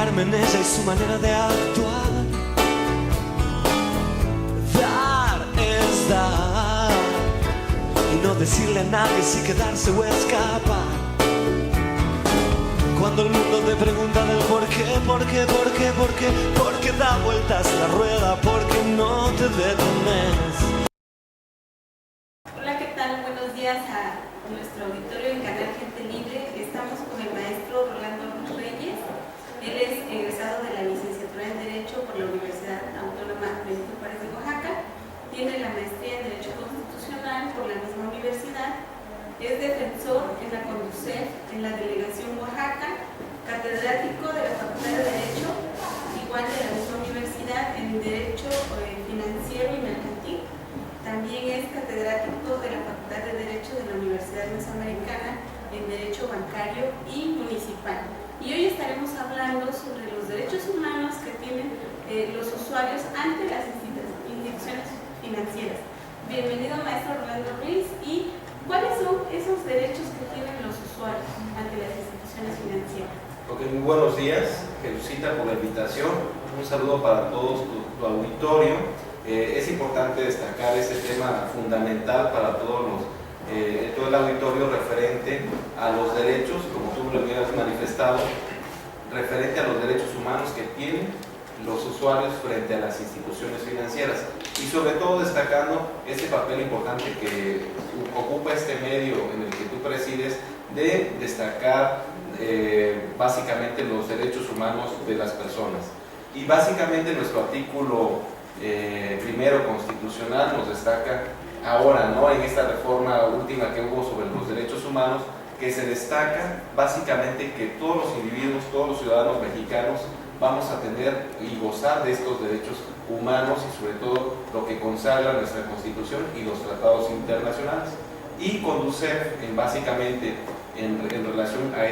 Carmen, ella y su manera de actuar. Dar es dar, y no decirle a nadie si quedarse o escapar. Cuando el mundo te pregunta del por qué da vueltas la rueda, porque no te detenes. Hola, ¿qué tal? Buenos días a nuestro auditorio en Canal Gente Libre. Estamos con el maestro Rolando Reyes. Él es egresado de la licenciatura en Derecho por la Universidad Autónoma Benito Juárez de Oaxaca. Tiene la maestría en Derecho Constitucional por la misma universidad. Es defensor en la CONDUCEF, en la Delegación Oaxaca, catedrático de la Facultad de Derecho, igual de la misma universidad, en Derecho Financiero y Mercantil. También es catedrático de la Facultad de Derecho de la Universidad Mesoamericana en Derecho Bancario y Municipal. Y hoy estaremos hablando sobre los derechos humanos que tienen los usuarios ante las instituciones financieras. Bienvenido, maestro Rolando Ruiz. ¿Y cuáles son esos derechos que tienen los usuarios ante las instituciones financieras? Ok, muy buenos días, Jesucita, por la invitación. Un saludo para todos tu auditorio. Es importante destacar este tema fundamental para todo el auditorio referente a los derechos, como tú lo habías manifestado, referente a los derechos humanos que tienen los usuarios frente a las instituciones financieras, y sobre todo destacando este papel importante que ocupa este medio en el que tú presides, de destacar básicamente los derechos humanos de las personas. Y básicamente nuestro artículo primero constitucional nos destaca ahora, ¿no?, en esta reforma última que hubo sobre los derechos humanos, que se destaca básicamente que todos los individuos, todos los ciudadanos mexicanos vamos a tener y gozar de estos derechos humanos, y sobre todo lo que consagra nuestra Constitución y los tratados internacionales. Y CONDUCEF, básicamente en relación a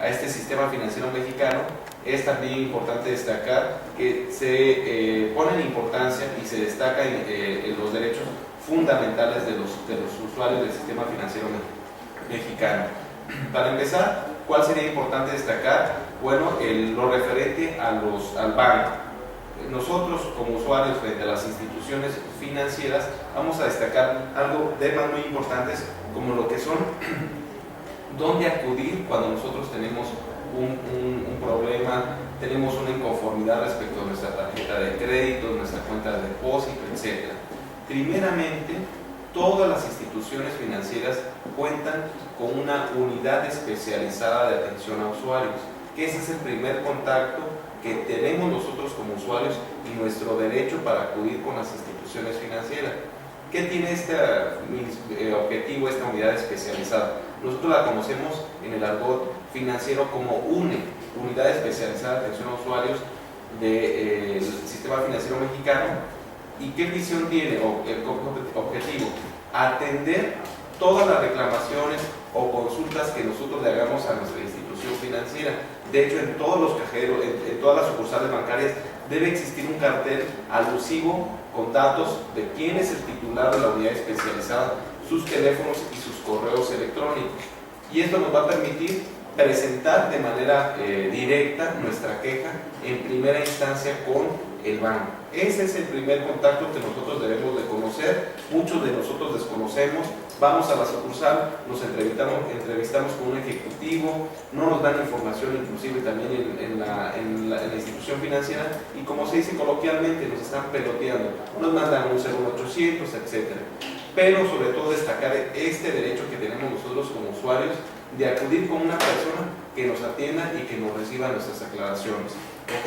este sistema financiero mexicano, es también importante destacar que se pone en importancia y se destaca en los derechos fundamentales de los usuarios del sistema financiero mexicano. Para empezar, ¿cuál sería importante destacar? Bueno, lo referente al banco. Nosotros como usuarios frente a las instituciones financieras vamos a destacar algo de temas muy importantes, como lo que son dónde acudir cuando nosotros tenemos un problema, tenemos una inconformidad respecto a nuestra tarjeta de crédito, nuestra cuenta de depósito, etc. Primeramente, todas las instituciones financieras cuentan con una unidad especializada de atención a usuarios, que ese es el primer contacto que tenemos nosotros como usuarios y nuestro derecho para acudir con las instituciones financieras. ¿Qué tiene este objetivo, esta unidad especializada? Nosotros la conocemos en el argot financiero como UNE, Unidad Especializada de Atención a Usuarios del Sistema Financiero Mexicano. ¿Y qué visión tiene o el objetivo? Atender todas las reclamaciones o consultas que nosotros le hagamos a nuestra institución financiera. De hecho, en todos los cajeros, en todas las sucursales bancarias, debe existir un cartel alusivo con datos de quién es el titular de la unidad especializada, sus teléfonos y sus correos electrónicos. Y esto nos va a permitir presentar de manera directa nuestra queja en primera instancia con el banco. Ese es el primer contacto que nosotros debemos de conocer. Muchos de nosotros desconocemos. Vamos a la sucursal, nos entrevistamos con un ejecutivo, no nos dan información inclusive también en la institución financiera, y como se dice coloquialmente, nos están peloteando, nos mandan un 0800, etc. Pero sobre todo destacar este derecho que tenemos nosotros como usuarios de acudir con una persona que nos atienda y que nos reciba nuestras aclaraciones. ¿Ok?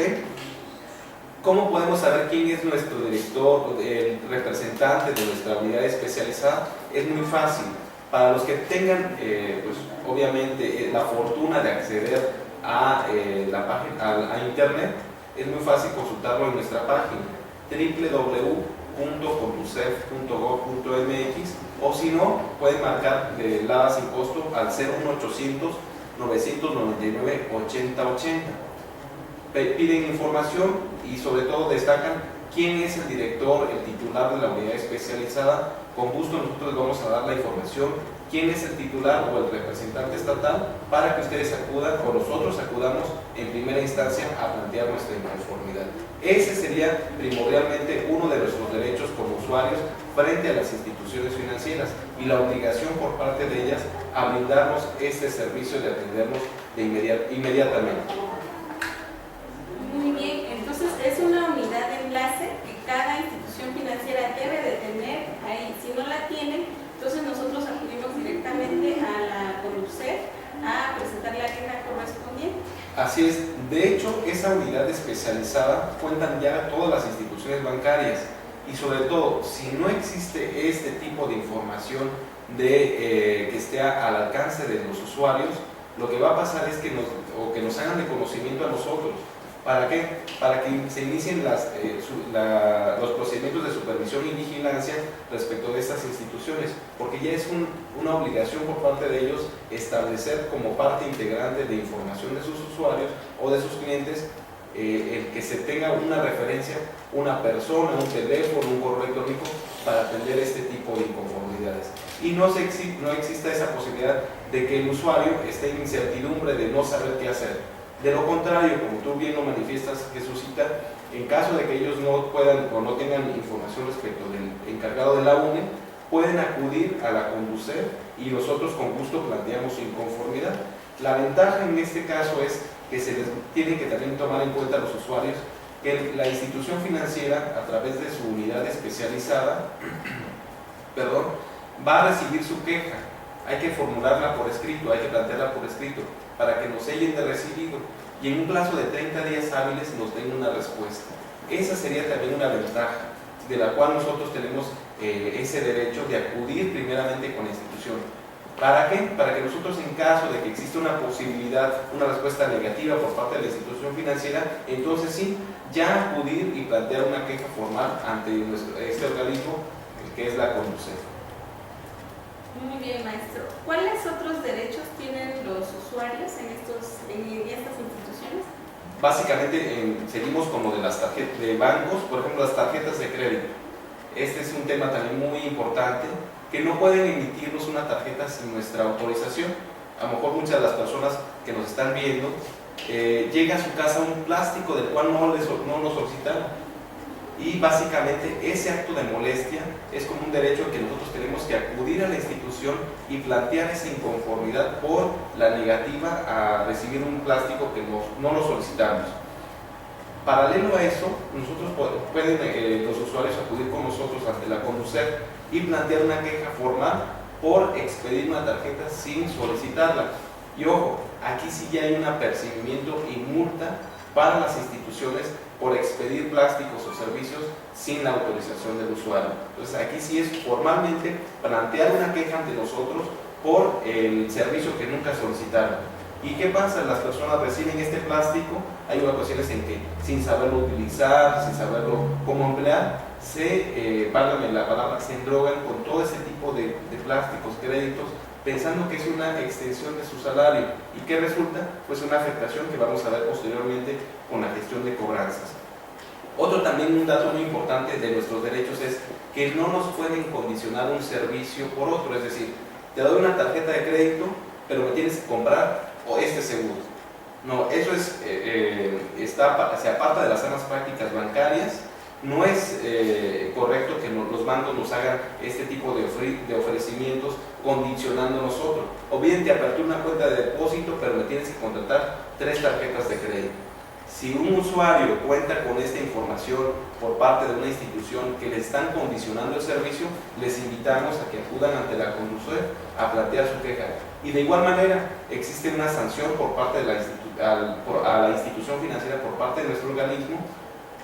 ¿Cómo podemos saber quién es nuestro director, el representante de nuestra unidad especializada? Es muy fácil. Para los que tengan, pues, obviamente, la fortuna de acceder a la página, a internet, es muy fácil consultarlo en nuestra página www.conducef.gov.mx, o si no, pueden marcar LADA sin costo al 01800 999 8080. Piden información y sobre todo destacan quién es el director, el titular de la unidad especializada. Con gusto nosotros les vamos a dar la información quién es el titular o el representante estatal para que ustedes acudan o nosotros acudamos en primera instancia a plantear nuestra inconformidad. Ese sería primordialmente uno de nuestros derechos como usuarios frente a las instituciones financieras y la obligación por parte de ellas a brindarnos este servicio de atendernos inmediatamente. Muy bien, entonces es una unidad de enlace que cada institución financiera debe de tener ahí. Si no la tienen, entonces nosotros acudimos directamente a la Conducef a presentar la queja correspondiente. Así es, de hecho esa unidad especializada cuentan ya todas las instituciones bancarias y sobre todo si no existe este tipo de información que esté al alcance de los usuarios, lo que va a pasar es que nos hagan de conocimiento a nosotros. ¿Para qué? Para que se inicien los procedimientos de supervisión y vigilancia respecto de estas instituciones, porque ya es una obligación por parte de ellos establecer como parte integrante de información de sus usuarios o de sus clientes el que se tenga una referencia, una persona, un teléfono, un correo electrónico para atender este tipo de inconformidades. Y no exista esa posibilidad de que el usuario esté en incertidumbre de no saber qué hacer. De lo contrario, como tú bien lo manifiestas, Jesucita, en caso de que ellos no puedan o no tengan información respecto del encargado de la UNE, pueden acudir a la Conducef y nosotros con gusto planteamos su inconformidad. La ventaja en este caso es que se les tiene que también tomar en cuenta a los usuarios que la institución financiera, a través de su unidad especializada, va a recibir su queja. Hay que formularla por escrito, hay que plantearla por escrito, para que nos sellen de recibido y en un plazo de 30 días hábiles nos den una respuesta. Esa sería también una ventaja de la cual nosotros tenemos ese derecho de acudir primeramente con la institución. ¿Para qué? Para que nosotros, en caso de que exista una posibilidad, una respuesta negativa por parte de la institución financiera, entonces sí, ya acudir y plantear una queja formal ante este organismo que es la Conducef. Muy bien, maestro. ¿Cuáles otros derechos tienen los usuarios en estas instituciones? Básicamente seguimos como de las tarjetas de bancos, por ejemplo las tarjetas de crédito. Este es un tema también muy importante, que no pueden emitirnos una tarjeta sin nuestra autorización. A lo mejor muchas de las personas que nos están viendo llega a su casa un plástico del cual no lo solicitaron. Y básicamente ese acto de molestia es como un derecho que nosotros tenemos que acudir a la institución y plantear esa inconformidad por la negativa a recibir un plástico que no lo solicitamos. Paralelo a eso, pueden los usuarios acudir con nosotros ante la Conducef y plantear una queja formal por expedir una tarjeta sin solicitarla. Y ojo, aquí sí ya hay un apercibimiento y multa para las instituciones por expedir plásticos o servicios sin la autorización del usuario. Entonces aquí sí es formalmente plantear una queja ante nosotros por el servicio que nunca solicitaron. ¿Y qué pasa? Las personas reciben este plástico, hay ocasiones en que sin saberlo utilizar, sin saberlo cómo emplear, válgame la palabra, se endrogan con todo ese tipo de plásticos, créditos, pensando que es una extensión de su salario. ¿Y qué resulta? Pues una afectación que vamos a ver posteriormente con la gestión de cobranzas. Un dato muy importante de nuestros derechos es que no nos pueden condicionar un servicio por otro, es decir, te doy una tarjeta de crédito, pero me tienes que comprar este seguro. No, eso se aparta de las sanas prácticas bancarias. No es correcto que los bancos nos hagan este tipo de ofrecimientos condicionando a nosotros. O bien te apertura una cuenta de depósito, pero me tienes que contratar 3 tarjetas de crédito. Si un usuario cuenta con esta información por parte de una institución que le están condicionando el servicio, les invitamos a que acudan ante la Conducef a plantear su queja. Y de igual manera, existe una sanción por parte de a la institución financiera por parte de nuestro organismo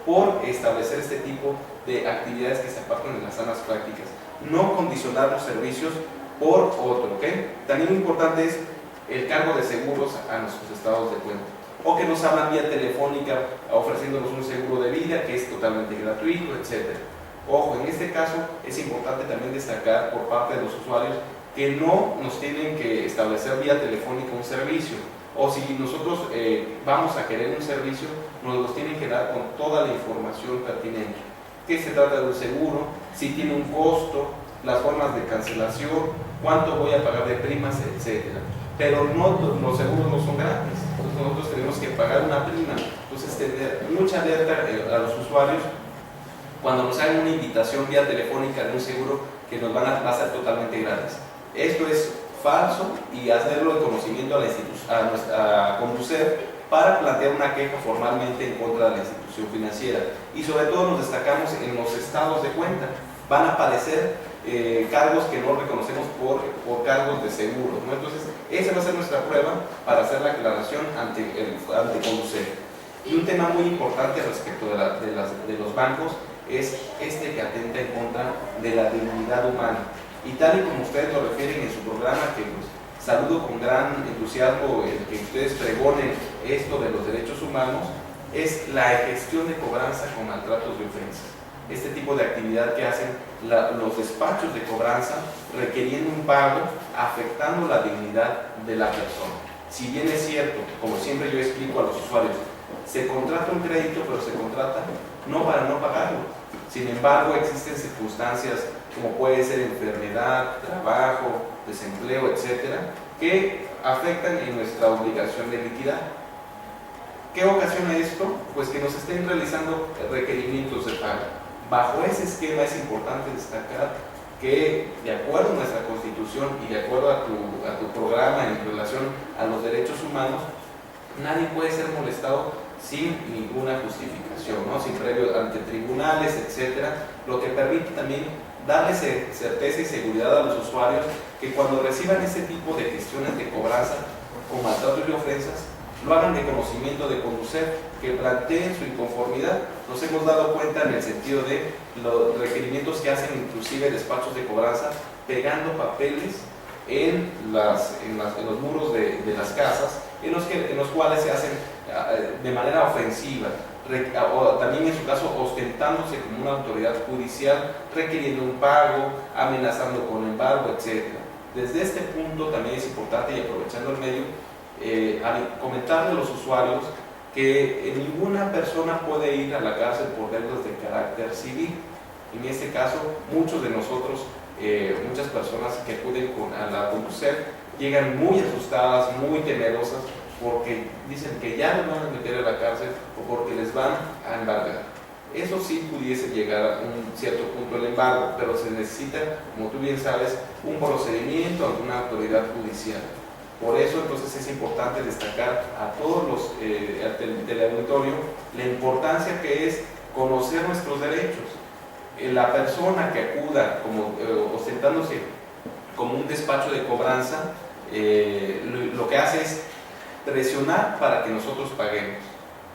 por establecer este tipo de actividades que se apartan de las sanas prácticas. No condicionar los servicios por otro, ¿ok? También importante es el cargo de seguros a nuestros estados de cuenta, o que nos hablan vía telefónica ofreciéndonos un seguro de vida que es totalmente gratuito, etc. Ojo, en este caso es importante también destacar por parte de los usuarios que no nos tienen que establecer vía telefónica un servicio, o si nosotros vamos a querer un servicio, nos los tienen que dar con toda la información pertinente. ¿Qué se trata de un seguro? Si tiene un costo, las formas de cancelación, cuánto voy a pagar de primas, etcétera. Pero no, los seguros no son gratis, entonces nosotros tenemos que pagar una prima. Entonces tener mucha alerta a los usuarios cuando nos hagan una invitación vía telefónica de un seguro que nos va a ser totalmente gratis. Esto es falso, y hacerlo de conocimiento a la institución, a Conducef, para plantear una queja formalmente en contra de la institución financiera. Y sobre todo nos destacamos en los estados de cuenta. Van a aparecer cargos que no reconocemos por cargos de seguro, ¿no? Entonces esa va a ser nuestra prueba para hacer la aclaración ante Conducef. Y un tema muy importante respecto de los bancos es este que atenta en contra de la dignidad humana. Y tal y como ustedes lo refieren en su programa, que pues, saludo con gran entusiasmo el que ustedes pregonen esto de los derechos humanos, es la gestión de cobranza con maltratos y ofensas. Este tipo de actividad que hacen los despachos de cobranza requiriendo un pago, afectando la dignidad de la persona. Si bien es cierto, como siempre yo explico a los usuarios, se contrata un crédito, pero se contrata no para no pagarlo. Sin embargo, existen circunstancias como puede ser enfermedad, trabajo, desempleo, etcétera, que afectan en nuestra obligación de liquidar. ¿Qué ocasiona esto? Pues que nos estén realizando requerimientos de pago. Bajo ese esquema es importante destacar que, de acuerdo a nuestra Constitución y de acuerdo a tu programa en relación a los derechos humanos, nadie puede ser molestado sin ninguna justificación, ¿no? Sin previo ante tribunales, etcétera, lo que permite también darle certeza y seguridad a los usuarios que cuando reciban ese tipo de gestiones de cobranza con maltratos y ofensas, lo hagan de conocimiento de Conducef, que planteen su inconformidad. Nos hemos dado cuenta en el sentido de los requerimientos que hacen inclusive despachos de cobranza pegando papeles en los muros de las casas, en los cuales se hacen de manera ofensiva, o también en su caso ostentándose como una autoridad judicial, requiriendo un pago, amenazando con embargo, etc. Desde este punto también es importante, y aprovechando el medio, comentarle a los usuarios que ninguna persona puede ir a la cárcel por deudas de carácter civil. En este caso, muchos de nosotros, muchas personas que acuden a la Conducef llegan muy asustadas, muy temerosas, porque dicen que ya los van a meter a la cárcel o porque les van a embargar. Eso sí pudiese llegar a un cierto punto el embargo, pero se necesita, como tú bien sabes, un procedimiento ante una autoridad judicial. Por eso entonces es importante destacar a todos los del auditorio la importancia que es conocer nuestros derechos. La persona que acuda ostentándose como un despacho de cobranza, lo que hace es presionar para que nosotros paguemos.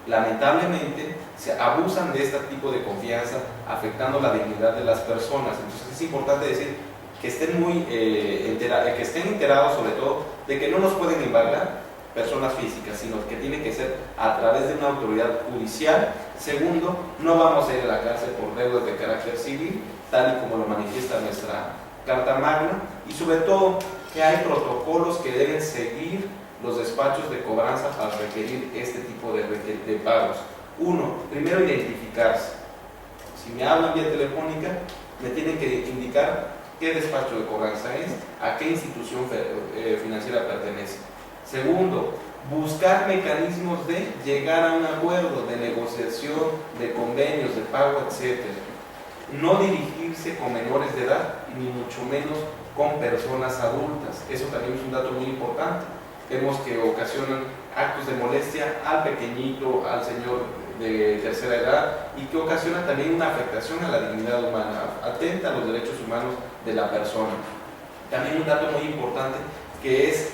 Lamentablemente se abusan de este tipo de confianza, afectando la dignidad de las personas. Entonces es importante decir que estén que estén enterados, sobre todo, de que no nos pueden embargar personas físicas, sino que tiene que ser a través de una autoridad judicial. Segundo, no vamos a ir a la cárcel por deudas de carácter civil, tal y como lo manifiesta nuestra Carta Magna, y sobre todo que hay protocolos que deben seguir los despachos de cobranza para requerir este tipo de pagos. Uno, primero identificarse. Si me hablan vía telefónica, me tienen que indicar qué despacho de cobranza es, a qué institución financiera pertenece. Segundo, buscar mecanismos de llegar a un acuerdo, de negociación, de convenios, de pago, etc. No dirigirse con menores de edad, ni mucho menos con personas adultas. Eso también es un dato muy importante. Vemos que ocasionan actos de molestia al pequeñito, al señor de tercera edad, y que ocasiona también una afectación a la dignidad humana, atenta a los derechos humanos de la persona. También un dato muy importante que es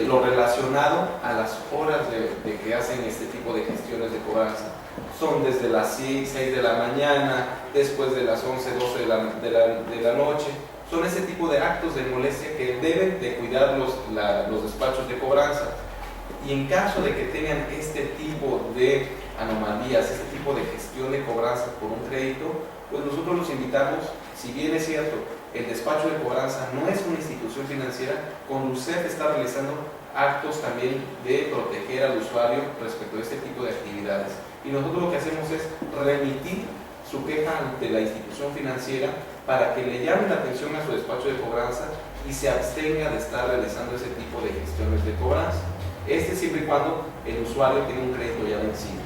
lo relacionado a las horas de que hacen este tipo de gestiones de cobranza. Son desde las 6 de la mañana, después de las 11, 12 de la noche. Son ese tipo de actos de molestia que deben de cuidar los despachos de cobranza. Y en caso de que tengan este tipo de anomalías, este tipo de gestión de cobranza por un crédito, pues nosotros los invitamos, si bien es cierto, el despacho de cobranza no es una institución financiera, Conducef está realizando actos también de proteger al usuario respecto a este tipo de actividades. Y nosotros lo que hacemos es remitir su queja ante la institución financiera para que le llamen la atención a su despacho de cobranza y se abstenga de estar realizando ese tipo de gestiones de cobranza. Siempre y cuando el usuario tiene un crédito ya vencido.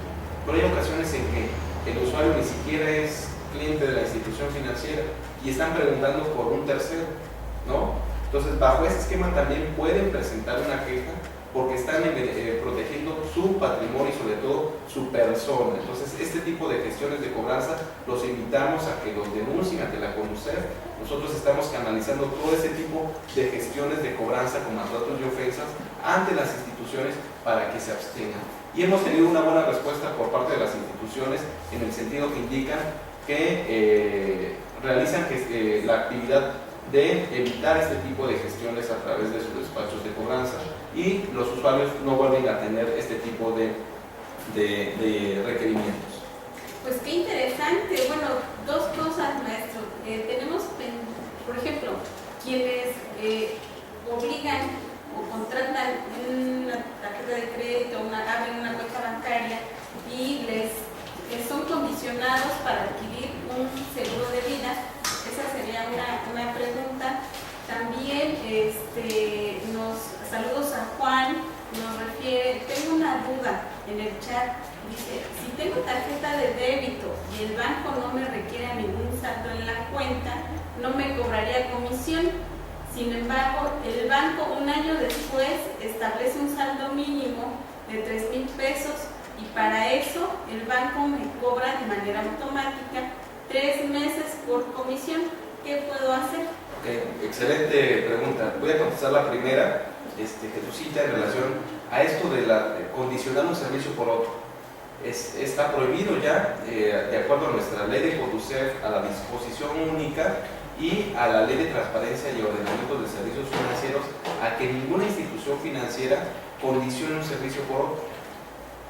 Pero hay ocasiones en que el usuario ni siquiera es cliente de la institución financiera y están preguntando por un tercero, ¿no? Entonces, bajo ese esquema también pueden presentar una queja porque están protegiendo su patrimonio y sobre todo su persona. Entonces, este tipo de gestiones de cobranza los invitamos a que los denuncien ante la CONUCEF. Nosotros estamos canalizando todo ese tipo de gestiones de cobranza con maltratos y ofensas ante las instituciones para que se abstengan. Y hemos tenido una buena respuesta por parte de las instituciones en el sentido que indican que realizan la actividad de evitar este tipo de gestiones a través de sus despachos de cobranza y los usuarios no vuelven a tener este tipo de requerimientos. Pues qué interesante. Bueno, dos cosas, maestro. Tenemos, por ejemplo, quienes obligan o contratan una tarjeta de crédito, abren una cuenta bancaria y les son condicionados para adquirir un seguro de vida. Esa sería una pregunta. También saludos a Juan, nos refiere, tengo una duda en el chat, dice, si tengo tarjeta de débito y el banco no me requiere ningún saldo en la cuenta, no me cobraría comisión. Sin embargo, el banco un año después establece un saldo mínimo de 3,000 pesos y para eso el banco me cobra de manera automática 3 meses por comisión. ¿Qué puedo hacer? Excelente pregunta. Voy a contestar la primera, Jesucita, en relación a esto de condicionar un servicio por otro. Está prohibido ya, de acuerdo a nuestra ley de CONUCEF, a la disposición única y a la ley de transparencia y ordenamiento de servicios financieros, a que ninguna institución financiera condicione un servicio por otro.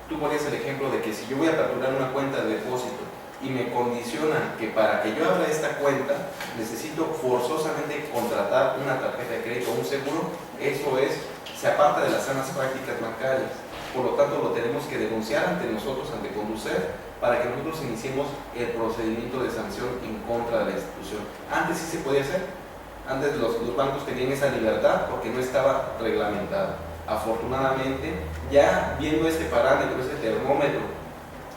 Tú ponías el ejemplo de que si yo voy a aperturar una cuenta de depósito y me condicionan que para que yo abra esta cuenta necesito forzosamente contratar una tarjeta de crédito o un seguro, eso se aparta de las sanas prácticas bancarias. Por lo tanto, lo tenemos que denunciar ante nosotros, ante CONUCEF, para que nosotros iniciemos el procedimiento de sanción en contra de la institución. Antes sí se podía hacer, antes los bancos tenían esa libertad porque no estaba reglamentado. Afortunadamente, ya viendo este parámetro, este termómetro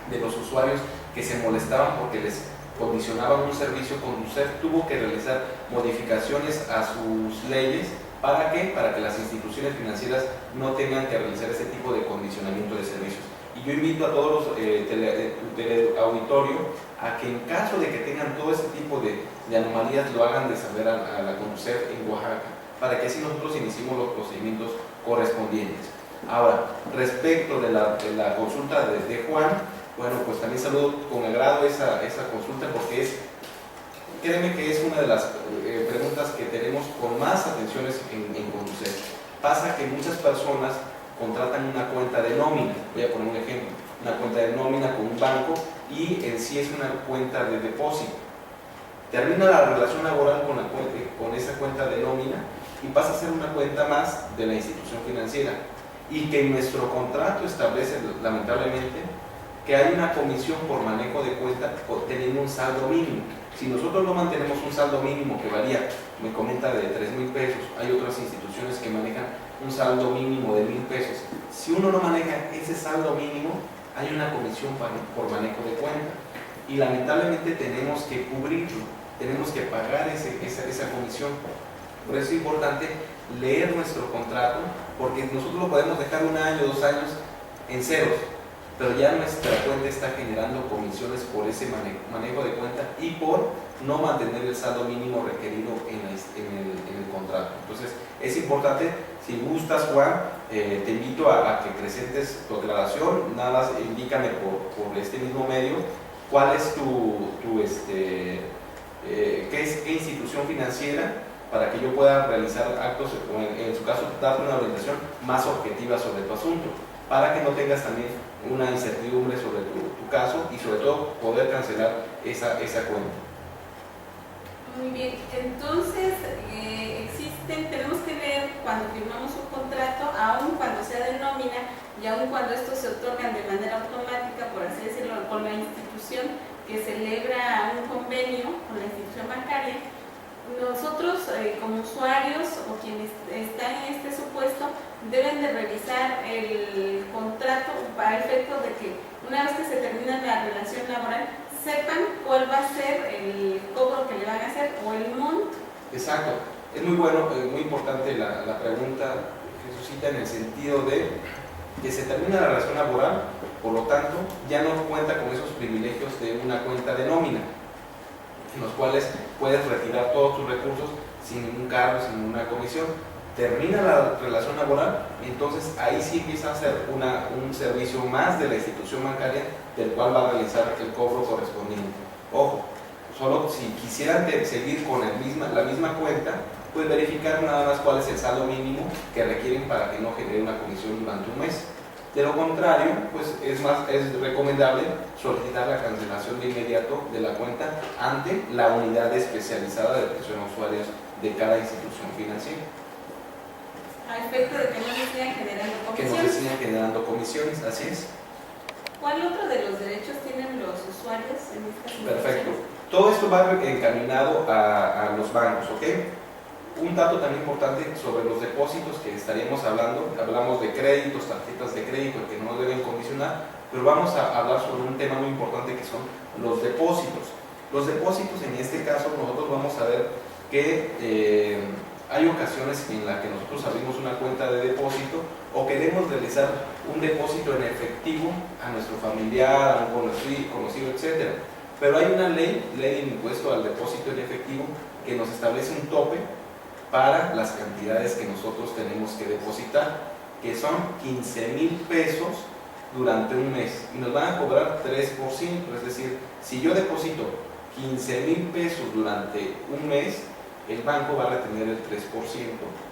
de los usuarios que se molestaban porque les condicionaban un servicio, CONUCEF tuvo que realizar modificaciones a sus leyes. ¿Para qué? Para que las instituciones financieras no tengan que realizar ese tipo de condicionamiento de servicios. Y yo invito a todos los teleauditorios a que en caso de que tengan todo este tipo de anomalías lo hagan de saber a la CONUCEF en Oaxaca, para que así nosotros iniciemos los procedimientos correspondientes. Ahora, respecto de la consulta de Juan, bueno, pues también saludo con agrado esa consulta porque créeme que es una de las preguntas que tenemos con más atenciones en CONUCEF. Pasa que muchas personas contratan una cuenta de nómina, voy a poner un ejemplo, una cuenta de nómina con un banco y en sí es una cuenta de depósito. Termina la relación laboral con esa cuenta de nómina y pasa a ser una cuenta más de la institución financiera y que nuestro contrato establece lamentablemente que hay una comisión por manejo de cuenta teniendo un saldo mínimo. Si nosotros no mantenemos un saldo mínimo que varía, me comenta, de 3,000 pesos, hay otras instituciones que manejan un saldo mínimo de 1,000 pesos. Si uno no maneja ese saldo mínimo, hay una comisión por manejo de cuenta y lamentablemente tenemos que cubrirlo, tenemos que pagar esa comisión. Por eso es importante leer nuestro contrato, porque nosotros lo podemos dejar 1 año, 2 años en ceros, pero ya nuestra cuenta está generando comisiones por ese manejo de cuenta y por no mantener el saldo mínimo requerido en el contrato. Entonces es importante, si gustas, Juan, te invito a que presentes tu aclaración, nada más indícame por este mismo medio cuál es qué institución financiera, para que yo pueda realizar actos, o en su caso darte una orientación más objetiva sobre tu asunto, para que no tengas también una incertidumbre sobre tu caso y sobre todo poder cancelar esa cuenta. Muy bien, entonces tenemos que ver cuando firmamos un contrato, aun cuando sea de nómina y aun cuando estos se otorgan de manera automática, por así decirlo, con la institución que celebra un convenio con la institución bancaria, nosotros como usuarios o quienes están en este supuesto deben de revisar el contrato para el efecto de que una vez que se termina la relación laboral sepan cuál va a ser el cobro que le van a hacer o el monto. Exacto, es muy bueno, muy importante la pregunta que suscita en el sentido de que se termina la relación laboral, por lo tanto ya no cuenta con esos privilegios de una cuenta de nómina, en los cuales puedes retirar todos tus recursos sin ningún cargo, sin ninguna comisión. Termina la relación laboral, entonces ahí sí empieza a ser un servicio más de la institución bancaria del cual va a realizar el cobro correspondiente. Ojo, solo si quisieran seguir con la misma cuenta, pues verificar nada más cuál es el saldo mínimo que requieren para que no genere una comisión durante un mes. De lo contrario, pues es recomendable solicitar la cancelación de inmediato de la cuenta ante la unidad especializada de atención a usuarios de cada institución financiera. A efecto de que no se sigan generando Que no comisiones. se sigan generando comisiones, así es. ¿Cuál otro de los derechos tienen los usuarios en esta situación? Perfecto. Todo esto va encaminado a los bancos, ¿ok? Un dato también importante sobre los depósitos que estaríamos hablando. Hablamos de créditos, tarjetas de crédito que no deben condicionar, pero vamos a hablar sobre un tema muy importante que son los depósitos. Los depósitos, en este caso, nosotros vamos a ver que hay ocasiones en las que nosotros abrimos una cuenta de depósito o queremos realizar un depósito en efectivo a nuestro familiar, a un conocido, etc. Pero hay una ley de impuesto al depósito en efectivo que nos establece un tope para las cantidades que nosotros tenemos que depositar, que son 15,000 pesos durante un mes y nos van a cobrar 3%, es decir, si yo deposito 15,000 pesos durante un mes, el banco va a retener el 3%,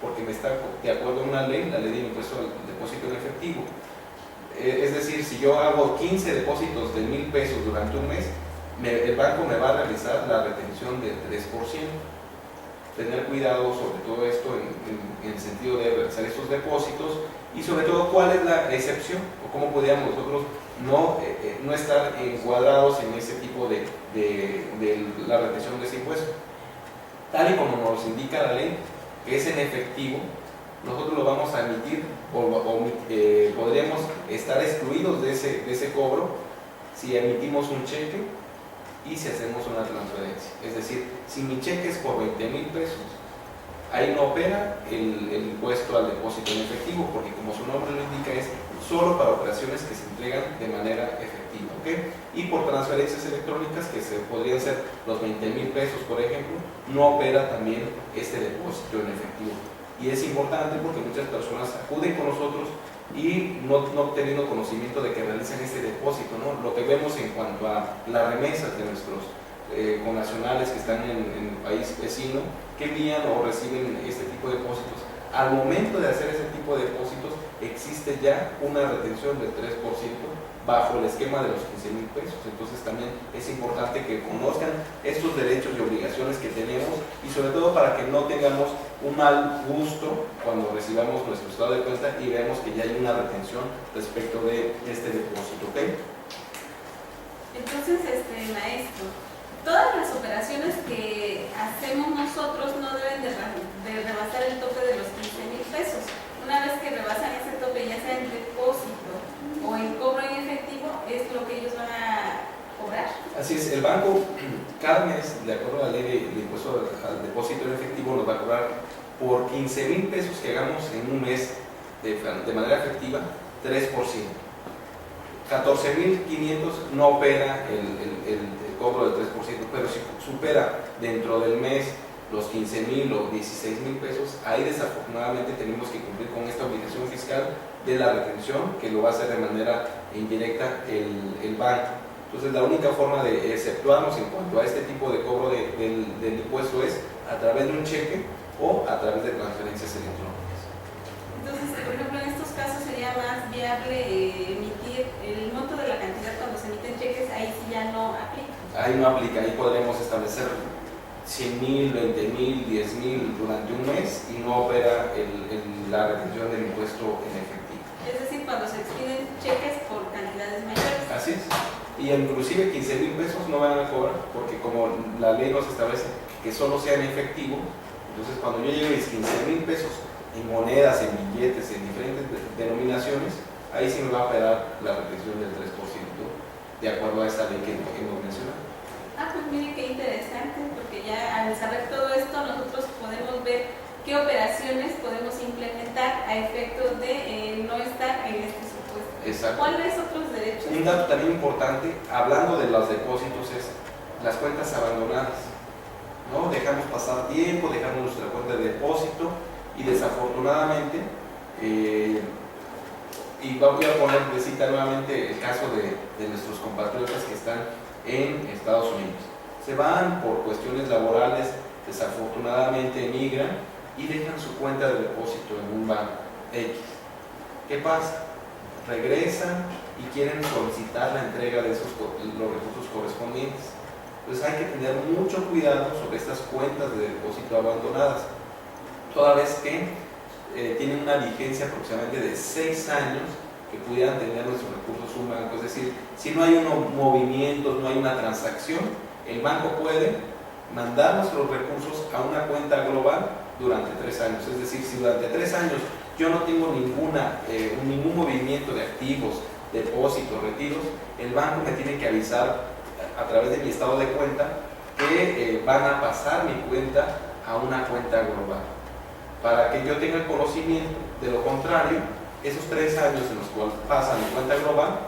porque me está de acuerdo a una ley, la ley de impuesto al depósito en efectivo. Es decir, si yo hago 15 depósitos de 1,000 pesos durante un mes, el banco me va a realizar la retención del 3%. Tener cuidado sobre todo esto en el sentido de realizar estos depósitos y sobre todo cuál es la excepción o cómo podríamos nosotros no estar encuadrados en ese tipo de la retención de ese impuesto. Tal y como nos indica la ley, que es en efectivo, nosotros lo vamos a emitir o podríamos estar excluidos de ese cobro si emitimos un cheque y si hacemos una transferencia. Es decir, si mi cheque es por 20,000 pesos, ahí no opera el impuesto al depósito en efectivo, porque como su nombre lo indica, es solo para operaciones que se entregan de manera efectiva, ¿ok? Y por transferencias electrónicas, que podrían ser los 20,000 pesos, por ejemplo, no opera también este depósito en efectivo. Y es importante porque muchas personas acuden con nosotros y no teniendo conocimiento de que realizan este depósito, ¿no? Lo que vemos en cuanto a las remesas de nuestros connacionales que están en el país vecino, que envían o reciben este tipo de depósitos. Al momento de hacer ese tipo de depósitos existe ya una retención del 3% bajo el esquema de los 15,000 pesos. Entonces también es importante que conozcan estos derechos y obligaciones que tenemos y sobre todo para que no tengamos un mal gusto cuando recibamos nuestro estado de cuenta y veamos que ya hay una retención respecto de este depósito, ¿ok? Entonces, maestro, todas las operaciones que hacemos nosotros no deben de rebasar el tope de los 15,000 pesos. Una vez que rebasan ese tope, ya sea en depósito o en cobro en efectivo, es lo que ellos van a cobrar. Así es, el banco cada mes, de acuerdo a la ley de impuesto al depósito en efectivo, nos va a cobrar por 15,000 pesos que hagamos en un mes de manera efectiva, 3%. 14,500 no opera el cobro del 3%, pero si supera dentro del mes los 15,000 o 16,000 pesos, ahí desafortunadamente tenemos que cumplir con esta obligación fiscal de la retención, que lo va a hacer de manera indirecta el banco. Entonces la única forma de exceptuarnos en cuanto a este tipo de cobro del impuesto es a través de un cheque o a través de transferencias electrónicas. Entonces, por ejemplo, en estos casos sería más viable emitir el monto de la cantidad cuando se emiten cheques, ahí sí ya no aplica. Ahí no aplica, ahí podremos establecer 100,000, 20,000, 10,000 durante un mes y no opera la retención del impuesto en efectivo. Es decir, cuando se expiden cheques por cantidades mayores. Así es. y inclusive 15,000 pesos no van a cobrar, porque como la ley nos establece que solo sea en efectivo, entonces cuando yo lleve mis 15,000 pesos en monedas, en billetes, en diferentes denominaciones, ahí sí me va a operar la retención del 3%, de acuerdo a esta ley que hemos mencionado. Pues miren qué interesante, porque ya al saber todo esto nosotros podemos ver qué operaciones podemos implementar a efecto de no estar en este supuesto. Exacto. ¿Cuáles otros derechos? Un dato también importante, hablando de los depósitos, es las cuentas abandonadas, ¿no? Dejamos pasar tiempo, dejamos nuestra cuenta de depósito y desafortunadamente, y voy a poner de cita nuevamente el caso de nuestros compatriotas que están en Estados Unidos. Se van por cuestiones laborales, desafortunadamente emigran y dejan su cuenta de depósito en un banco X. ¿Qué pasa? Regresan y quieren solicitar la entrega de los recursos correspondientes. Entonces hay que tener mucho cuidado sobre estas cuentas de depósito abandonadas, toda vez que tienen una vigencia aproximadamente de 6 años que pudieran tener nuestros recursos un banco. Es decir, si no hay unos movimientos, no hay una transacción, el banco puede mandar nuestros recursos a una cuenta global durante 3 años. Es decir, si durante 3 años yo no tengo ningún movimiento de activos, depósitos, retiros, el banco me tiene que avisar a través de mi estado de cuenta que van a pasar mi cuenta a una cuenta global, para que yo tenga el conocimiento. De lo contrario, esos 3 años en los cuales pasa mi cuenta global,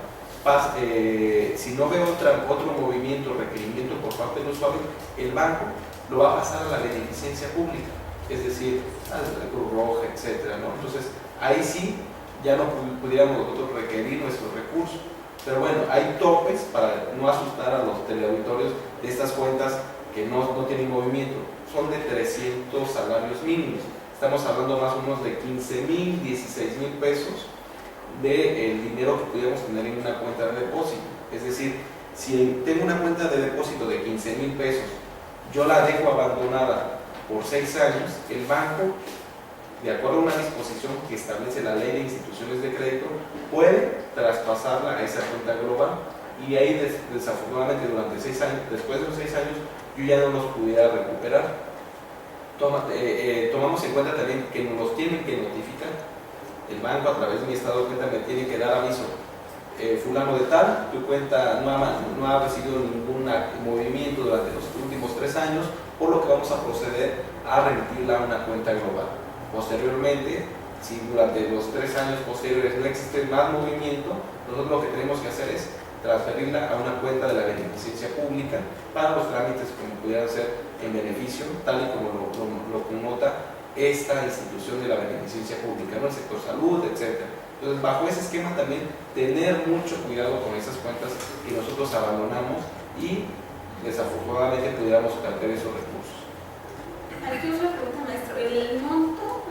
si no veo otro movimiento o requerimiento por parte del usuario, el banco lo va a pasar a la beneficencia pública, es decir, a la Cruz Roja, etc., ¿no? Entonces, ahí sí ya no pudiéramos nosotros requerir nuestros recursos. Pero bueno, hay topes para no asustar a los teleauditorios de estas cuentas que no tienen movimiento. Son de 300 salarios mínimos. Estamos hablando más o menos de 15,000, 16,000 pesos del dinero que pudiéramos tener en una cuenta de depósito. Es decir, si tengo una cuenta de depósito de 15,000 pesos, yo la dejo abandonada por 6 años, el banco, de acuerdo a una disposición que establece la ley de instituciones de crédito, puede traspasarla a esa cuenta global, y ahí desafortunadamente durante 6 años, después de los 6 años, yo ya no los pudiera recuperar. Tomamos en cuenta también que nos los tienen que notificar. El banco, a través de mi estado de cuenta, me tiene que dar aviso: fulano de tal, tu cuenta no ha recibido ningún movimiento durante los últimos 3 años, por lo que vamos a proceder a remitirla a una cuenta global. Posteriormente, si durante los 3 años posteriores no existe más movimiento, nosotros lo que tenemos que hacer es transferirla a una cuenta de la beneficencia pública para los trámites como pudieran ser en beneficio, tal y como lo connota esta institución de la beneficencia pública, ¿no? El sector salud, etc. Entonces, bajo ese esquema también tener mucho cuidado con esas cuentas que nosotros abandonamos y desafortunadamente pudiéramos perder esos recursos. Aquí una pregunta, maestro. ¿El monto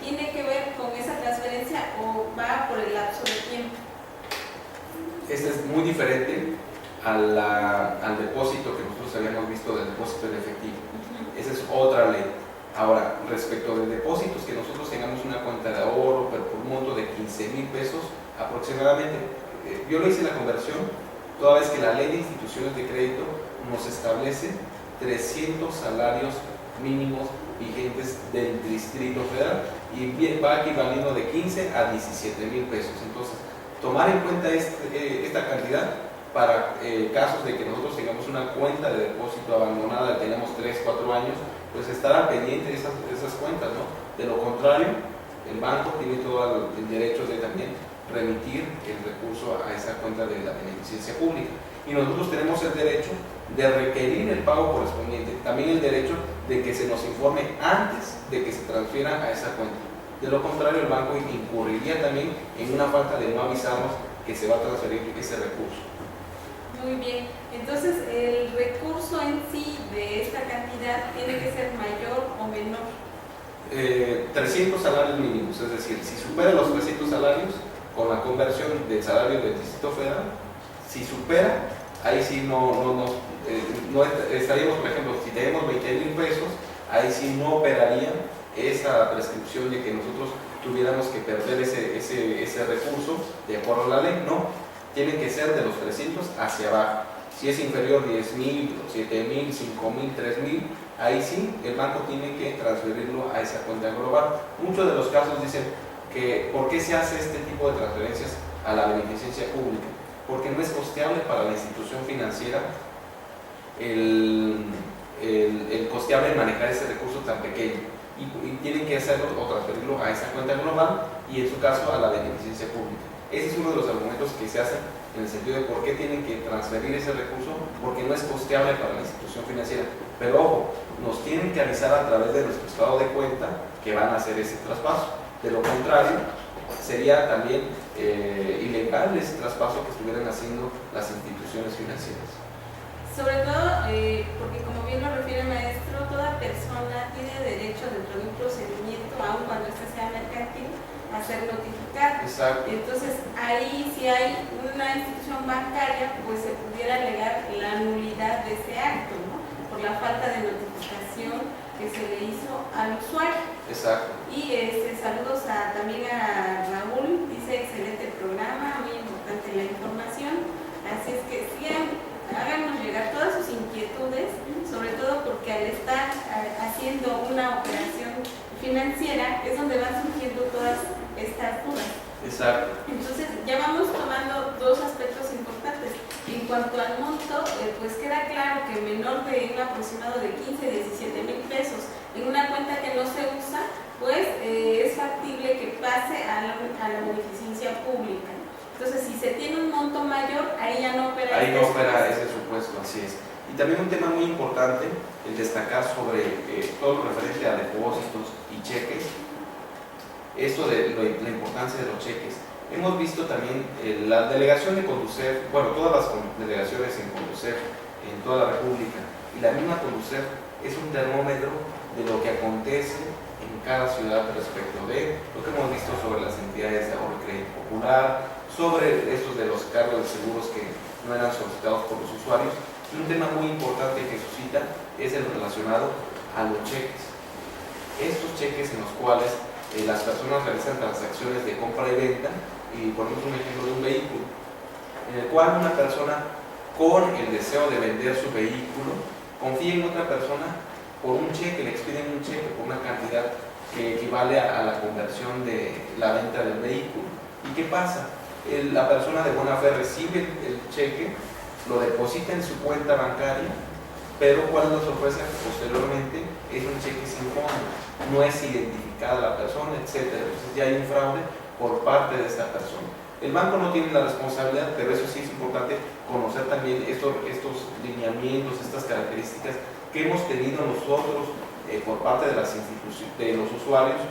tiene que ver con esa transferencia o va por el lapso de tiempo? Este es muy diferente al depósito que nosotros habíamos visto, del depósito en efectivo. Esa es otra ley. Ahora, respecto de depósitos, que nosotros tengamos una cuenta de ahorro, pero por un monto de 15,000 pesos aproximadamente, yo le hice la conversión, toda vez que la ley de instituciones de crédito nos establece 300 salarios mínimos vigentes del Distrito Federal, y va equivaliendo de 15 a 17,000 pesos. Entonces, tomar en cuenta esta cantidad para casos de que nosotros tengamos una cuenta de depósito abandonada, tenemos 3, 4 años, pues estar al pendiente de esas cuentas, ¿no? De lo contrario, el banco tiene todo el derecho de también remitir el recurso a esa cuenta de la beneficencia pública. Y nosotros tenemos el derecho de requerir el pago correspondiente, también el derecho de que se nos informe antes de que se transfiera a esa cuenta. De lo contrario, el banco incurriría también en una falta de no avisarnos que se va a transferir ese recurso. Muy bien, entonces el recurso en sí de esta cantidad tiene que ser mayor o menor. 300 salarios mínimos, es decir, si supera los 300 salarios, con la conversión del salario del Distrito Federal, si supera, ahí sí no estaríamos, por ejemplo, si tenemos 20,000 pesos, ahí sí no operaría esa prescripción de que nosotros tuviéramos que perder ese recurso de acuerdo a la ley, no. tienen que ser de los 300 hacia abajo. Si es inferior 10,000, 7,000, 5,000, 3,000, ahí sí el banco tiene que transferirlo a esa cuenta global. Muchos de los casos dicen que ¿por qué se hace este tipo de transferencias a la beneficencia pública? Porque no es costeable para la institución financiera el costeable manejar ese recurso tan pequeño, y tienen que hacerlo o transferirlo a esa cuenta global y en su caso a la beneficencia pública. Ese es uno de los argumentos que se hacen en el sentido de por qué tienen que transferir ese recurso, porque no es costeable para la institución financiera. Pero ojo, nos tienen que avisar a través de nuestro estado de cuenta que van a hacer ese traspaso. De lo contrario, sería también ilegal ese traspaso que estuvieran haciendo las instituciones financieras. Sobre todo porque, como bien lo refiere el maestro, toda persona tiene derecho dentro de un procedimiento, aun cuando este sea mercantil, a ser notificado. Exacto. Entonces, ahí si hay una institución bancaria, pues se pudiera alegar la nulidad de ese acto, ¿no? Por la falta de notificación que se le hizo al usuario. Exacto. Y saludos también a Raúl, dice excelente programa, muy importante la información. Así es que sigan, háganos llegar todas sus inquietudes, sobre todo porque al estar haciendo una operación financiera es donde van surgiendo todas estas dudas. Exacto. Entonces ya vamos tomando dos aspectos importantes. En cuanto al monto, pues queda claro que menor de un aproximado de 15, 17,000 pesos en una cuenta que no se usa, pues es factible que pase a la beneficencia pública. Entonces, si se tiene un monto mayor, ahí ya no opera. Ahí no opera ese supuesto, así es. Y también un tema muy importante, el destacar sobre todo lo referente a depósitos y cheques, esto de la importancia de los cheques. Hemos visto también la delegación de Conducef, bueno, todas las delegaciones en Conducef, en toda la República, y la misma Conducef es un termómetro de lo que acontece en cada ciudad respecto de lo que hemos visto sobre las entidades de ahorro y crédito popular, sobre estos de los cargos de seguros que no eran solicitados por los usuarios. Y un tema muy importante que suscita es el relacionado a los cheques. Estos cheques en los cuales las personas realizan transacciones de compra y venta, y ponemos un ejemplo de un vehículo, en el cual una persona con el deseo de vender su vehículo confía en otra persona por un cheque, le expiden un cheque por una cantidad que equivale a la conversión de la venta del vehículo. ¿Y qué pasa? La persona de buena fe recibe el cheque, lo deposita en su cuenta bancaria, pero ¿cuál es la sorpresa? Que posteriormente es un cheque sin fondo, no es identificada la persona, etc. Entonces ya hay un fraude por parte de esta persona. El banco no tiene la responsabilidad, pero eso sí es importante conocer también estos lineamientos, estas características que hemos tenido nosotros por parte de las instituciones, de los usuarios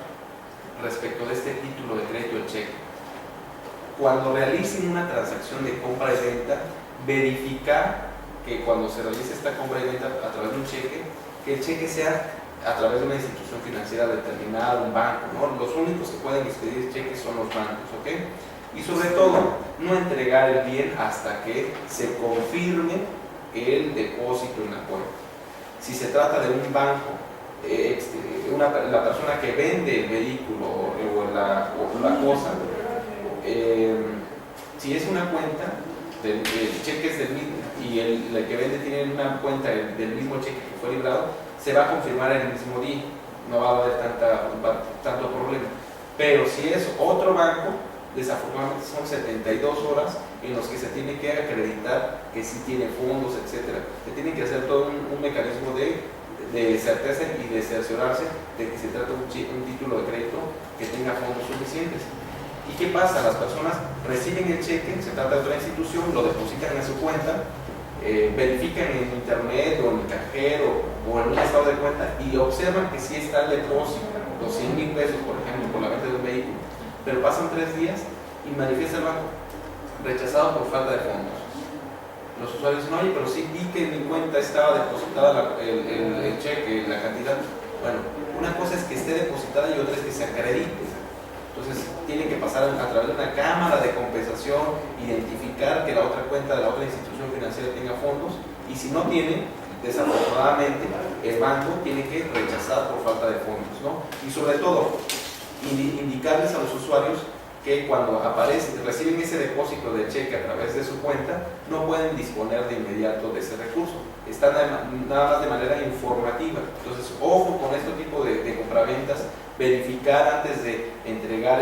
respecto de este título de crédito de cheque. Cuando realicen una transacción de compra y venta, verificar que cuando se realice esta compra y venta a través de un cheque, que el cheque sea a través de una institución financiera determinada, un banco, ¿no? Los únicos que pueden expedir cheques son los bancos, ¿ok? Y sobre todo, no entregar el bien hasta que se confirme el depósito en la cuenta. Si se trata de un banco, la persona que vende el vehículo o la cosa, si es una cuenta, el cheque es del mismo y el que vende tiene una cuenta del mismo cheque que fue librado, se va a confirmar en el mismo día, no va a haber tanto problema. Pero si es otro banco, desafortunadamente son 72 horas en los que se tiene que acreditar que sí tiene fondos, etc. Se tiene que hacer todo un mecanismo de certeza y de cerciorarse de que se trata de un título de crédito que tenga fondos suficientes. ¿Y qué pasa? Las personas reciben el cheque, se trata de otra institución, lo depositan en su cuenta, verifican en internet o en el cajero o en un estado de cuenta y observan que sí está el depósito, los 100,000 pesos, por ejemplo, por la venta de un vehículo, pero pasan 3 días y manifiesta el banco rechazado por falta de fondos. Los usuarios dicen, oye, pero sí vi que en mi cuenta estaba depositada el cheque, la cantidad. Bueno, una cosa es que esté depositada y otra es que se acredite. Entonces tienen que pasar a través de una cámara de compensación, identificar que la otra cuenta de la otra institución financiera tenga fondos, y si no tiene, desafortunadamente el banco tiene que rechazar por falta de fondos, ¿no? Y sobre todo, indicarles a los usuarios que cuando reciben ese depósito de cheque a través de su cuenta, no pueden disponer de inmediato de ese recurso. Están nada más de manera informativa. Entonces, ojo con este tipo de compraventas, verificar antes de entregar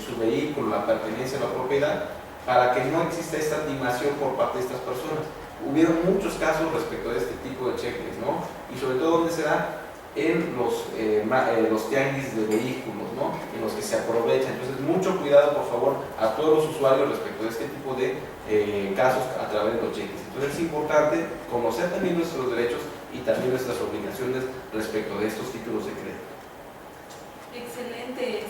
su vehículo, la pertenencia a la propiedad, para que no exista esta timación por parte de estas personas. Hubieron muchos casos respecto de este tipo de cheques, ¿no? Y sobre todo, ¿dónde se da? En los tianguis de vehículos, ¿no? En los que se aprovechan. Entonces, mucho cuidado, por favor, a todos los usuarios respecto de este tipo de casos a través de los cheques. Entonces, es importante conocer también nuestros derechos y también nuestras obligaciones respecto de estos títulos de crédito. Excelente,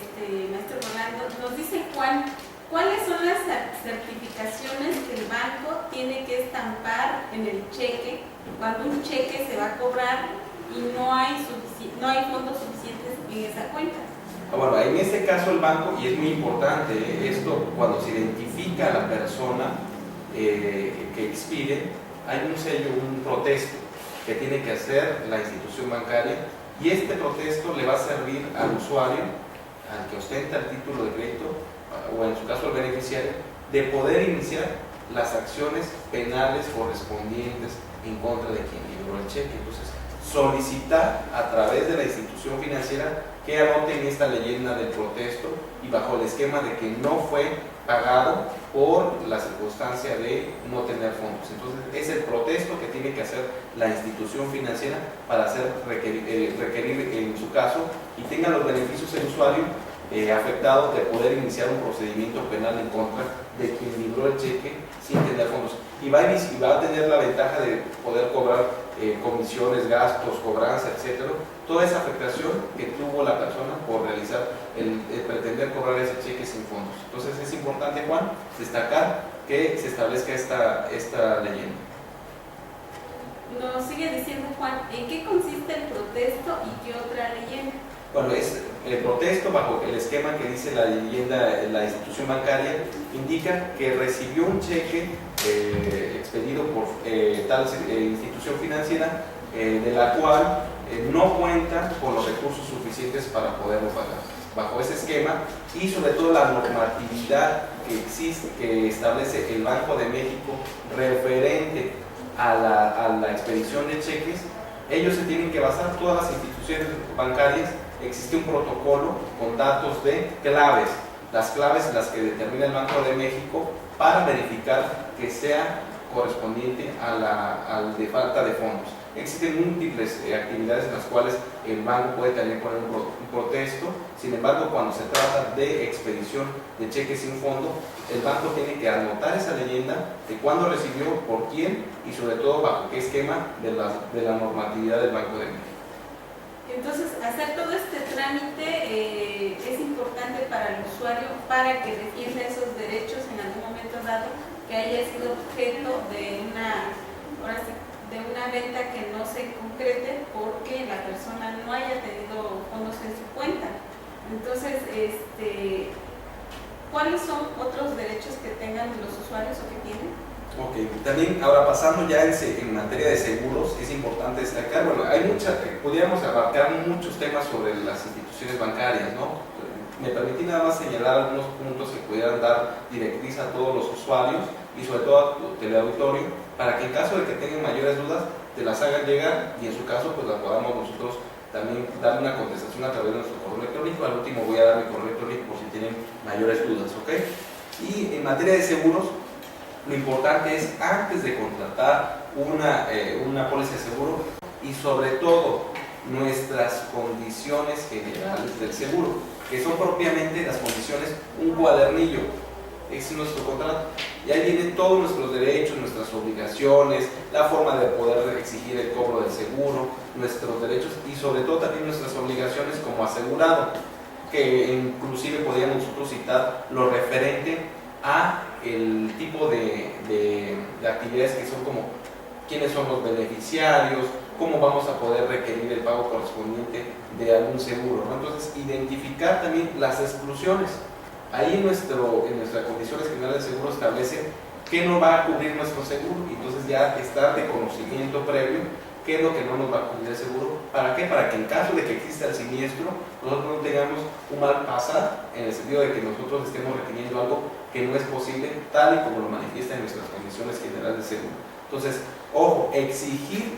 maestro Rolando. Nos dice Juan, ¿cuáles son las certificaciones que el banco tiene que estampar en el cheque cuando un cheque se va a cobrar y no hay fondos suficientes en esa cuenta? Bueno, en este caso el banco, y es muy importante esto, cuando se identifica a la persona que expide, hay un sello, un protesto que tiene que hacer la institución bancaria, y este protesto le va a servir al usuario, al que ostenta el título de crédito, o en su caso al beneficiario, de poder iniciar las acciones penales correspondientes en contra de quien libró el cheque. Entonces, solicitar a través de la institución financiera que anoten esta leyenda del protesto y bajo el esquema de que no fue pagado por la circunstancia de no tener fondos. Entonces, es el protesto que tiene que hacer la institución financiera para requerir en su caso y tenga los beneficios el usuario afectado de poder iniciar un procedimiento penal en contra de quien libró el cheque sin tener fondos. Y va a tener la ventaja de poder cobrar comisiones, gastos, cobranza, etcétera, toda esa afectación que tuvo la persona por realizar el pretender cobrar ese cheque sin fondos. Entonces es importante, Juan, destacar que se establezca esta leyenda. Nos sigue diciendo Juan, ¿en qué consiste el protesto y qué otra leyenda? Bueno, es el protesto bajo el esquema que dice la leyenda, la institución bancaria, indica que recibió un cheque expedido por tal institución financiera de la cual no cuenta con los recursos suficientes para poderlo pagar. Bajo ese esquema y sobre todo la normatividad que existe, que establece el Banco de México referente a la expedición de cheques, ellos se tienen que basar, todas las instituciones bancarias. Existe un protocolo con datos de claves, las claves las que determina el Banco de México para verificar que sea correspondiente al de falta de fondos. Existen múltiples actividades en las cuales el banco puede también poner un protesto. Sin embargo, cuando se trata de expedición de cheques sin fondo, el banco tiene que anotar esa leyenda de cuándo recibió, por quién y sobre todo bajo qué esquema de la normatividad del Banco de México. Entonces, hacer todo este trámite es importante para el usuario para que defienda esos derechos en algún momento dado que haya sido objeto de una venta que no se concrete porque la persona no haya tenido fondos en su cuenta. Entonces, ¿cuáles son otros derechos que tengan los usuarios o que tienen? Ok, también ahora pasando ya en materia de seguros, es importante destacar, bueno, podríamos abarcar muchos temas sobre las instituciones bancarias, ¿no? Me permití nada más señalar algunos puntos que pudieran dar directriz a todos los usuarios y sobre todo a tu teleauditorio, para que en caso de que tengan mayores dudas, te las hagan llegar y en su caso pues las podamos nosotros también dar una contestación a través de nuestro correo electrónico. Al último voy a dar mi correo electrónico por si tienen mayores dudas, ¿ok? Y en materia de seguros, lo importante es antes de contratar una póliza de seguro y sobre todo nuestras condiciones generales del seguro, que son propiamente las condiciones, un cuadernillo, es nuestro contrato, y ahí vienen todos nuestros derechos, nuestras obligaciones, la forma de poder exigir el cobro del seguro, nuestros derechos y sobre todo también nuestras obligaciones como asegurado, que inclusive podríamos nosotros citar lo referente a el tipo de actividades que son como quiénes son los beneficiarios, cómo vamos a poder requerir el pago correspondiente de algún seguro, ¿no? Entonces, identificar también las exclusiones. Ahí en nuestras condiciones generales de seguro establece qué no va a cubrir nuestro seguro, y entonces ya está de conocimiento previo qué es lo que no nos va a cubrir el seguro. ¿Para qué? Para que en caso de que exista el siniestro, nosotros no tengamos un mal pasar, en el sentido de que nosotros estemos requiriendo algo que no es posible, tal y como lo manifiesta en nuestras condiciones generales de seguro. Entonces, ojo, exigir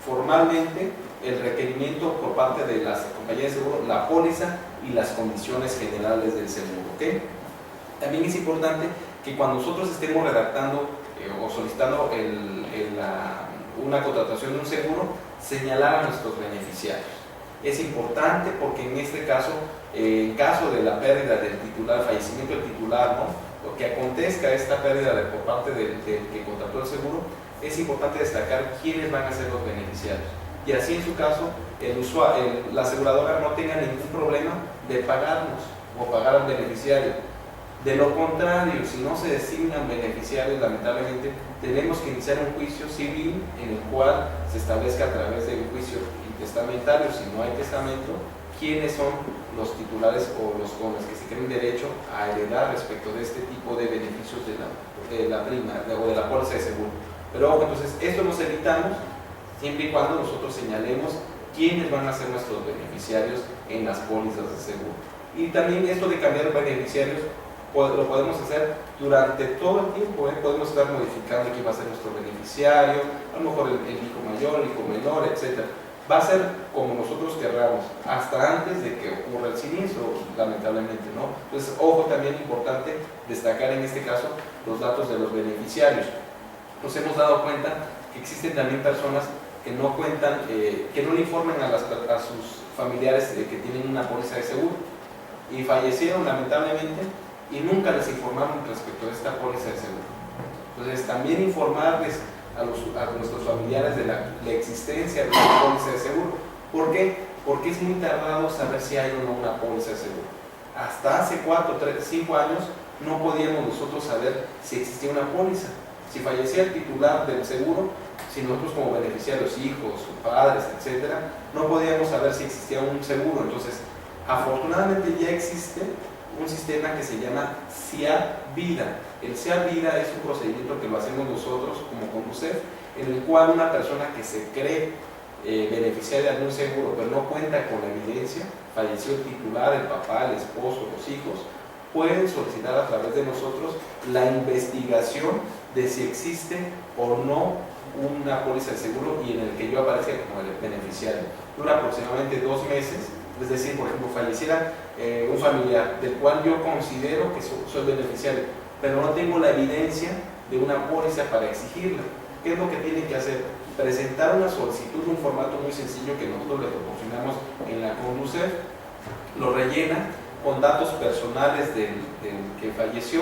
formalmente el requerimiento por parte de las compañías de seguro, la póliza y las condiciones generales del seguro, ¿ok? También es importante que cuando nosotros estemos redactando o solicitando una contratación de un seguro, señalar a nuestros beneficiarios. Es importante porque en este caso, en caso de la pérdida del titular, fallecimiento del titular, ¿no? O que acontezca esta pérdida por parte del que contrató el seguro, es importante destacar quiénes van a ser los beneficiarios. Y así en su caso, la aseguradora no tenga ningún problema de pagarnos o pagar al beneficiario. De lo contrario, si no se designan beneficiarios, lamentablemente tenemos que iniciar un juicio civil en el cual se establezca a través de un juicio intestamentario, si no hay testamento, quiénes son los titulares o los con los que se creen derecho a heredar respecto de este tipo de beneficios de la prima o de la póliza de seguro. Pero ojo, entonces esto nos evitamos siempre y cuando nosotros señalemos quiénes van a ser nuestros beneficiarios en las pólizas de seguro. Y también esto de cambiar beneficiarios lo podemos hacer durante todo el tiempo, podemos estar modificando quién va a ser nuestro beneficiario, a lo mejor el hijo mayor, el hijo menor, etc. Va a ser como nosotros querramos, hasta antes de que ocurra el siniestro, lamentablemente, ¿no? Entonces, ojo, también importante destacar en este caso los datos de los beneficiarios. Nos hemos dado cuenta que existen también personas que no cuentan, que no le informan a sus familiares que tienen una póliza de seguro y fallecieron lamentablemente y nunca les informaron respecto a esta póliza de seguro. Entonces, también informarles a nuestros familiares de la existencia de una póliza de seguro. ¿Por qué? Porque es muy tardado saber si hay o no una póliza de seguro. Hasta hace 4, 3, 5 años no podíamos nosotros saber si existía una póliza. Si fallecía el titular del seguro, si nosotros como beneficiarios, hijos, padres, etcétera, no podíamos saber si existía un seguro. Entonces, afortunadamente ya existe un sistema que se llama SEAD Vida. El SEAD Vida es un procedimiento que lo hacemos nosotros como Conducef, en el cual una persona que se cree beneficiaria de algún seguro, pero no cuenta con la evidencia, falleció el titular, el papá, el esposo, los hijos, pueden solicitar a través de nosotros la investigación de si existe o no una póliza de seguro y en el que yo aparezca como el beneficiario. Dura aproximadamente 2 meses. Es decir, por ejemplo, falleciera un familiar del cual yo considero que soy beneficiario, pero no tengo la evidencia de una póliza para exigirla. ¿Qué es lo que tiene que hacer? Presentar una solicitud en un formato muy sencillo que nosotros le proporcionamos en la Conducef, lo rellena con datos personales del que falleció,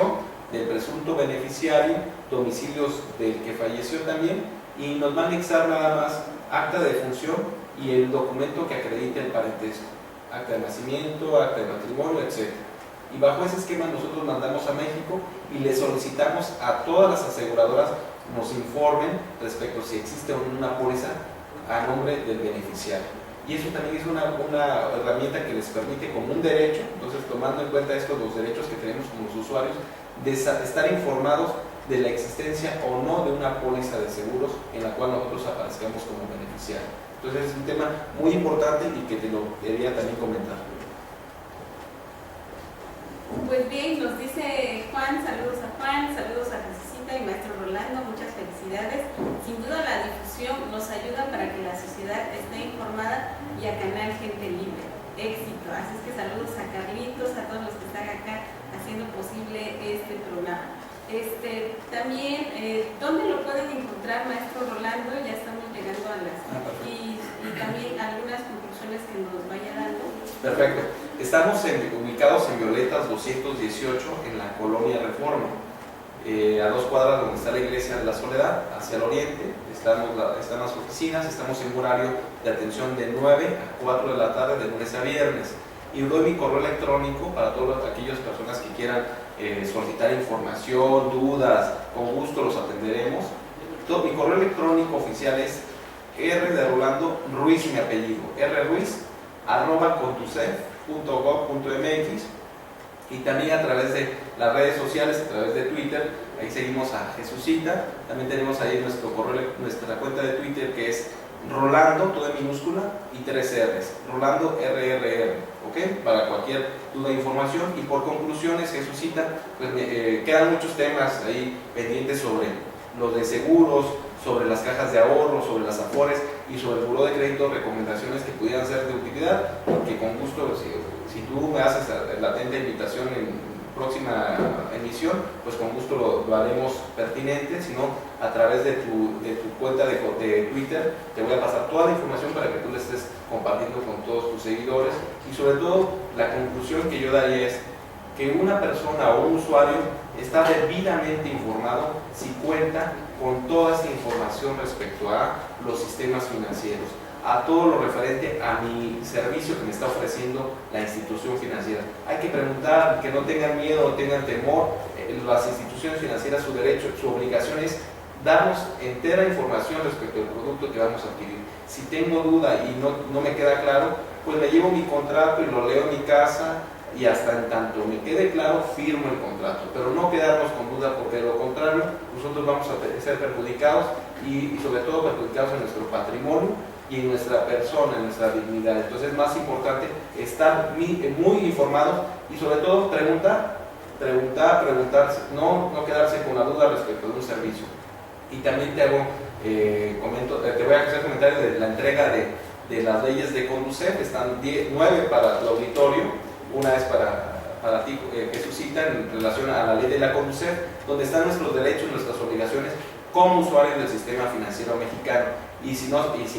del presunto beneficiario, domicilios del que falleció también, y nos va a anexar nada más acta de defunción y el documento que acredite el parentesco. Acta de nacimiento, acta de matrimonio, etc. Y bajo ese esquema nosotros mandamos a México y le solicitamos a todas las aseguradoras nos informen respecto a si existe o no una póliza a nombre del beneficiario. Y eso también es una herramienta que les permite como un derecho, entonces tomando en cuenta estos los derechos que tenemos como los usuarios, de estar informados de la existencia o no de una póliza de seguros en la cual nosotros aparezcamos como beneficiarios. Entonces es un tema muy importante y que te lo quería también comentar. Pues bien, nos dice Juan, saludos a Jesucita y Maestro Rolando, muchas felicidades. Sin duda la difusión nos ayuda para que la sociedad esté informada y a Canal Gente Libre. Éxito. Así es que saludos a Carlitos, a todos los que están acá haciendo posible este programa. También, ¿dónde lo pueden encontrar, Maestro Rolando? Ya estamos llegando a las... Y también algunas conclusiones que nos vaya dando. Perfecto. Estamos ubicados en Violetas 218 en la Colonia Reforma, a 2 cuadras donde está la Iglesia de la Soledad, hacia el oriente. Están las oficinas, estamos en un horario de atención de 9 a 4 de la tarde, de lunes a viernes. Y doy mi correo electrónico para todas aquellas personas que quieran solicitar información, dudas, con gusto los atenderemos. Mi correo electrónico oficial es R de Rolando Ruiz, mi apellido, rruiz@conducef.gov.mx, y también a través de las redes sociales, a través de Twitter, ahí seguimos a Jesucita. También tenemos ahí nuestra cuenta de Twitter que es Rolando, todo en minúscula, y 3 R's, Rolando RRR, ¿ok? Para cualquier duda e información. Y por conclusiones, Jesucita, pues quedan muchos temas ahí pendientes sobre lo de seguros, sobre las cajas de ahorro, sobre las afores y sobre el buró de crédito, recomendaciones que pudieran ser de utilidad, que con gusto, si tú me haces la atenta invitación en próxima emisión, pues con gusto lo haremos pertinente. Si no, a través de tu cuenta de Twitter te voy a pasar toda la información para que tú la estés compartiendo con todos tus seguidores. Y sobre todo, la conclusión que yo daría es que una persona o un usuario está debidamente informado si cuenta con toda esta información respecto a los sistemas financieros, a todo lo referente a mi servicio que me está ofreciendo la institución financiera. Hay que preguntar, que no tengan miedo, no tengan temor. Las instituciones financieras, su derecho, su obligación es darnos entera información respecto al producto que vamos a adquirir. Si tengo duda y no me queda claro, pues me llevo mi contrato y lo leo en mi casa, y hasta en tanto me quede claro, firmo el contrato, pero no quedarnos con duda, porque de lo contrario nosotros vamos a ser perjudicados y sobre todo perjudicados en nuestro patrimonio y en nuestra persona, en nuestra dignidad. Entonces es más importante estar muy informados y sobre todo preguntar, no quedarse con la duda respecto de un servicio. Y también te voy a hacer comentarios de la entrega de las leyes de Conducef. Están 9 para el auditorio. Una es para ti, Jesucita, en relación a la ley de la Conducef, donde están nuestros derechos, nuestras obligaciones como usuarios del sistema financiero mexicano. Y si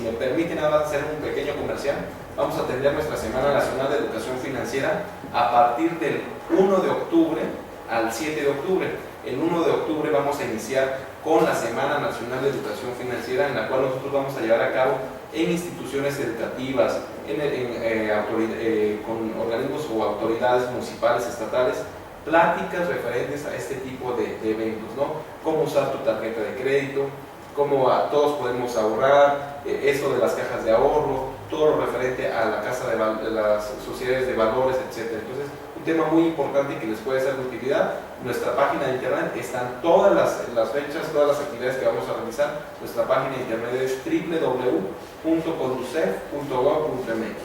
me permite nada hacer un pequeño comercial, vamos a tener nuestra Semana Nacional de Educación Financiera a partir del 1 de octubre al 7 de octubre. El 1 de octubre vamos a iniciar con la Semana Nacional de Educación Financiera, en la cual nosotros vamos a llevar a cabo en instituciones educativas, con organismos o autoridades municipales, estatales, pláticas referentes a este tipo de eventos, ¿no? Cómo usar tu tarjeta de crédito, cómo todos podemos ahorrar, eso de las cajas de ahorro, todo lo referente a la casa de las sociedades de valores, etc. Entonces, un tema muy importante que les puede ser de utilidad. Nuestra página de internet están todas las fechas, todas las actividades que vamos a realizar. Nuestra página de internet es www.conducef.gov.mx.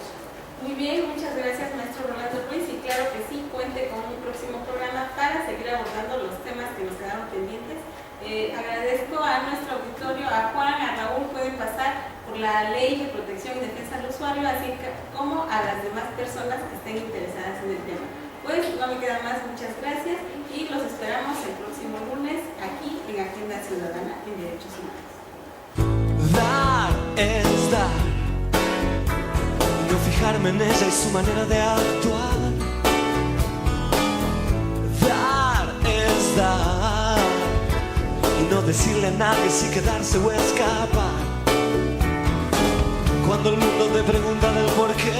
Muy bien, muchas gracias, maestro Rolando Ruiz, y claro que sí, cuente con un próximo programa para seguir abordando los temas que nos quedaron pendientes. Agradezco a nuestro auditorio, a Juan, a Raúl, pueden pasar por la Ley de Protección y Defensa del Usuario, así como a las demás personas que estén interesadas en el tema. Pues no me queda más, muchas gracias, y los esperamos el próximo lunes aquí en Agenda Ciudadana en Derechos Humanos. Dar es dar, no fijarme en ella y su manera de actuar. Dar es dar, y no decirle a nadie si quedarse o escapar. Cuando el mundo te pregunta del por qué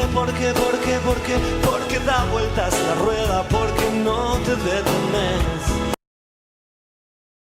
da vueltas la rueda, porque no te detenes.